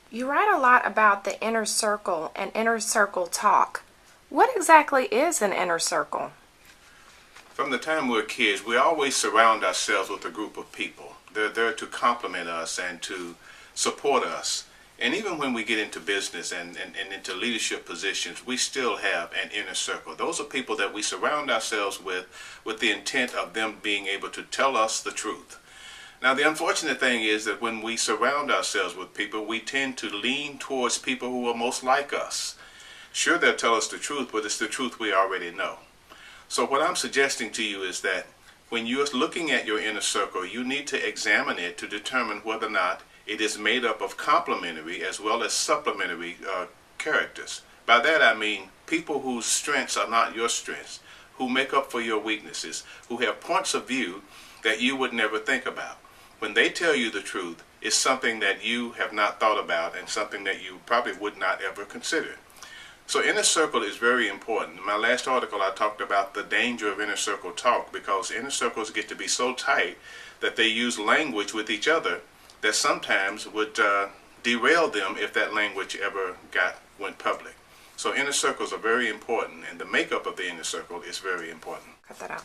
You write a lot about the inner circle and inner circle talk. What exactly is an inner circle? From the time we're kids, we always surround ourselves with a group of people. They're there to compliment us and to support us. And even when we get into business and into leadership positions, we still have an inner circle. Those are people that we surround ourselves with the intent of them being able to tell us the truth. Now, the unfortunate thing is that when we surround ourselves with people, we tend to lean towards people who are most like us. Sure, they'll tell us the truth, but it's the truth we already know. So what I'm suggesting to you is that when you're looking at your inner circle, you need to examine it to determine whether or not it is made up of complementary as well as supplementary characters. By that I mean people whose strengths are not your strengths, who make up for your weaknesses, who have points of view that you would never think about. When they tell you the truth, it's something that you have not thought about and something that you probably would not ever consider. So inner circle is very important. In my last article, I talked about the danger of inner circle talk because inner circles get to be so tight that they use language with each other that sometimes would derail them if that language ever went public. So inner circles are very important, and the makeup of the inner circle is very important. Cut that out.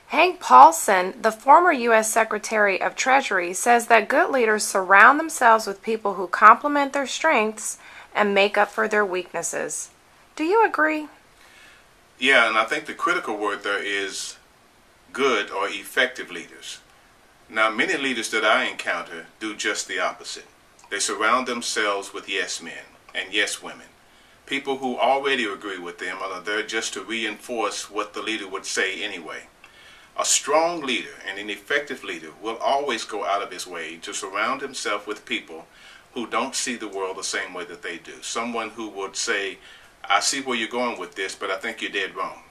Hank Paulson, the former U.S. Secretary of Treasury, says that good leaders surround themselves with people who complement their strengths and make up for their weaknesses. Do you agree? Yeah, and I think the critical word there is good or effective leaders. Now, many leaders that I encounter do just the opposite. They surround themselves with yes men and yes women, people who already agree with them or are there just to reinforce what the leader would say anyway. A strong leader and an effective leader will always go out of his way to surround himself with people who don't see the world the same way that they do. Someone who would say, I see where you're going with this, but I think you're dead wrong.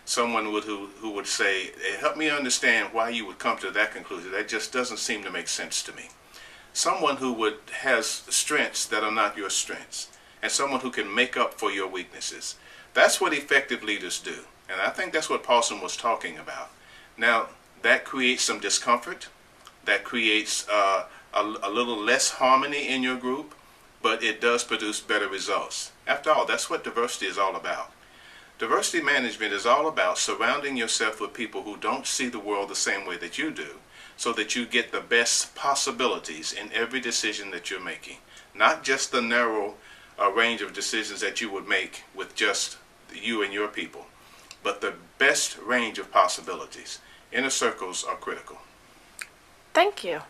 Someone who would say, help me understand why you would come to that conclusion. That just doesn't seem to make sense to me. Someone who has strengths that are not your strengths, and someone who can make up for your weaknesses. That's what effective leaders do. And I think that's what Paulson was talking about. Now, that creates some discomfort. That creates a little less harmony in your group, but it does produce better results. After all, that's what diversity is all about. Diversity management is all about surrounding yourself with people who don't see the world the same way that you do, so that you get the best possibilities in every decision that you're making. Not just the narrow range of decisions that you would make with just you and your people, but the best range of possibilities. Inner circles are critical. Thank you.